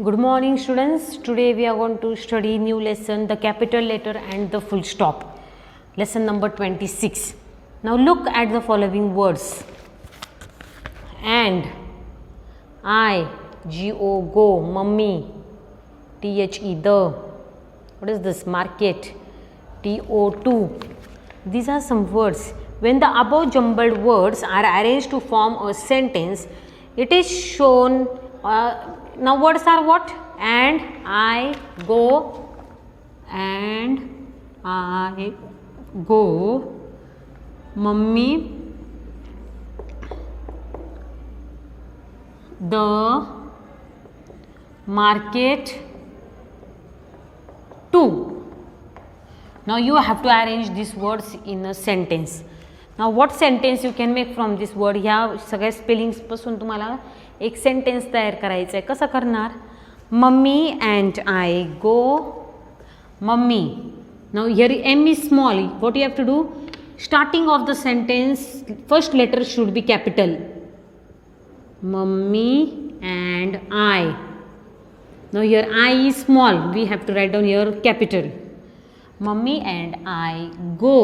Good morning students. Today we are going to study new lesson, the capital letter and the full stop. Lesson number 26. Now look at the following words. And, I, G-O, go, mummy, T-H-E, the. What is this? Market, T-O-2. These are some words. When the above jumbled words are arranged to form a sentence, it is shown. Now words are what? And, I, go, and, I, go, mummy, the, market, to. Now you have to arrange these words in a sentence. Now what sentence you can make from this word? ह्या सगळ्या spellings पासून तुम्हाला एक sentence तयार करायचं आहे. कसं करणार? Mummy and I go, mummy. Now here M is small. What you have to do? Starting of the sentence first letter should be capital. Mummy and I. Now here I is small. We have to write down here capital. Mummy and I go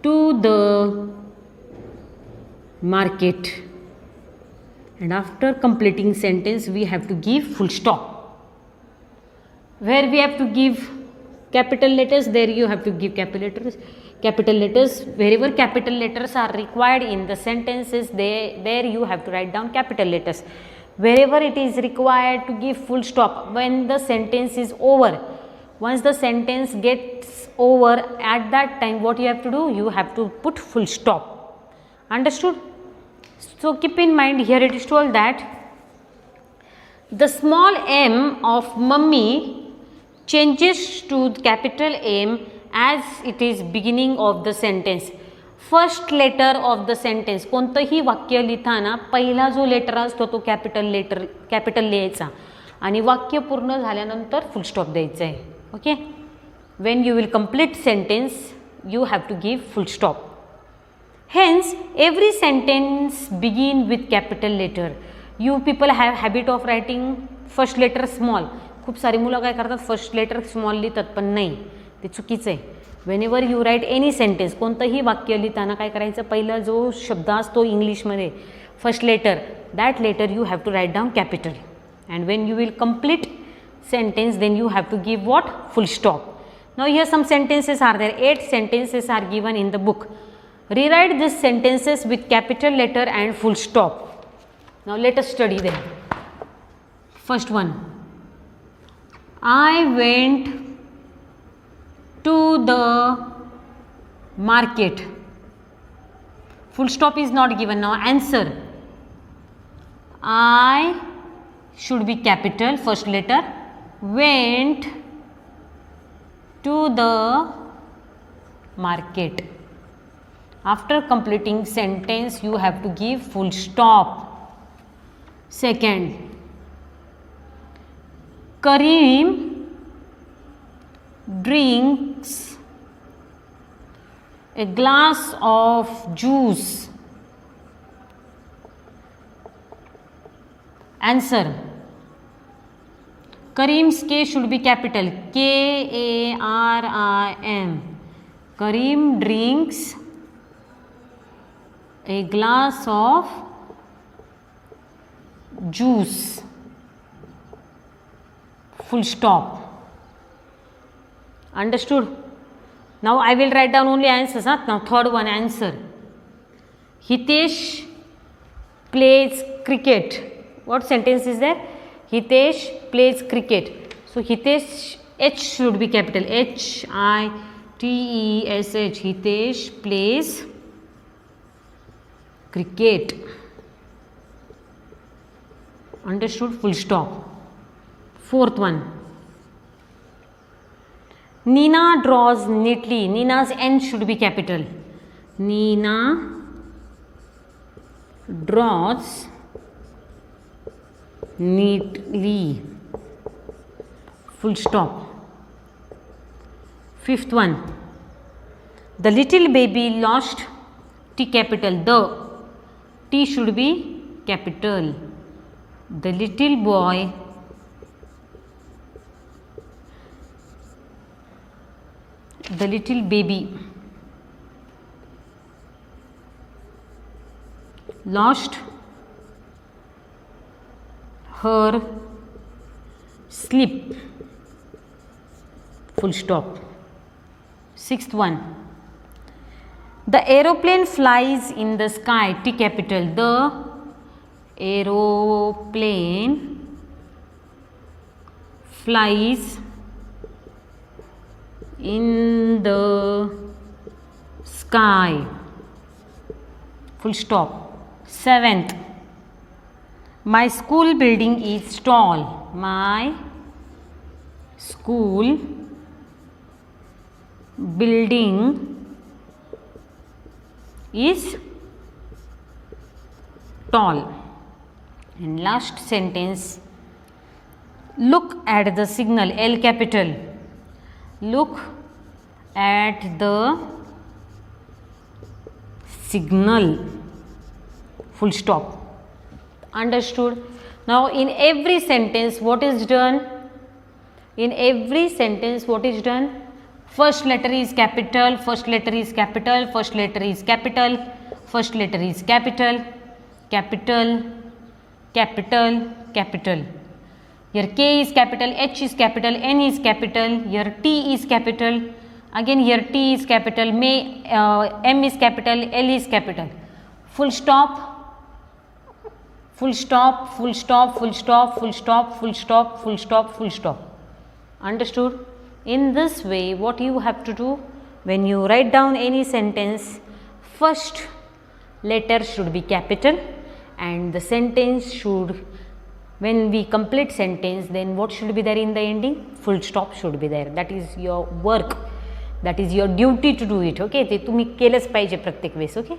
to the market, and after completing sentence we have to give full stop. Where we have to give capital letters, there you have to give capital letters. Wherever capital letters are required in the sentences, there you have to write down capital letters. Wherever it is required to give full stop, when the sentence is over, once the sentence gets over, at that time what you have to do? You have to put full stop. Understood? So keep in mind, here it is told that the small m of mummy changes to capital M as it is beginning of the sentence. First letter of the sentence. कोणतंही वाक्य लिहिताना पहिला जो letter असतो तो capital लिहायचा आणि वाक्य पूर्ण झाल्यानंतर फुल स्टॉप द्यायचा आहे. Okay, when you will complete sentence, you have to give full stop. Hence, every sentence begin with capital letter. You people have habit of writing first letter small. खूप सारी मुलं काय करतात? फर्स्ट लेटर स्मॉल लिहितात, पण नाही, ते चुकीचं आहे. Whenever you write any sentence, कोणतंही वाक्य लिहिताना काय करायचं? पहिला जो शब्द असतो इंग्लिशमध्ये first letter, that letter you have to write down capital. And when you will complete sentence, then you have to give what? Full stop. Now here some sentences are there. 8 sentences are given in the book. Rewrite these sentences with capital letter and full stop. Now let us study them. First one. I went to the market. Full stop is not given. Now answer. I should be capital, first letter. Went to the market. After completing sentence, you have to give full stop. Second, Karim drinks a glass of juice. Answer. Karim's K should be capital. K-A-R-I-M. Karim drinks a glass of juice. Full stop. Understood? Now I will write down only answers. Huh? Now third one, answer. Hitesh plays cricket. What sentence is there? Hitesh plays cricket. So Hitesh, H should be capital. H-I-T-E-S-H. Hitesh plays cricket. Understood? Full stop. Fourth one. Nina draws neatly. Nina's N should be capital. Nina draws neatly. Full stop. Fifth one. The little baby lost T capital. The T should be capital. The little boy the little baby lost her sleep. Full stop. Sixth one. The aeroplane flies in the sky. T capital. The aeroplane flies in the sky. Full stop. Seventh. My school building is tall. My school building is tall. And last sentence, look at the signal. L capital. Look at the signal. Full stop. Understood? Now in every sentence what is done? In every sentence what is done? First letter is capital, first letter is capital, first letter is capital, first letter is capital, capital, capital, capital. Here K is capital, H is capital, N is capital, here T is capital, again here T is capital, M is capital, L is capital. Full stop. Full stop, full stop, full stop, full stop, full stop, full stop, full stop. Understood? In this way, what you have to do when you write down any sentence, first letter should be capital and the sentence should, when we complete sentence, then what should be there in the ending? Full stop should be there. That is your work. That is your duty to do it. Okay? ते तुम्ही केलंच पाहिजे प्रत्येक वेळेस. Okay?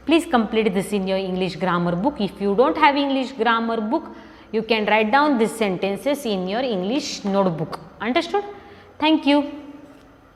Please complete this in your English grammar book. If you don't have English grammar book, you can write down these sentences in your English notebook. Understood? Thank you.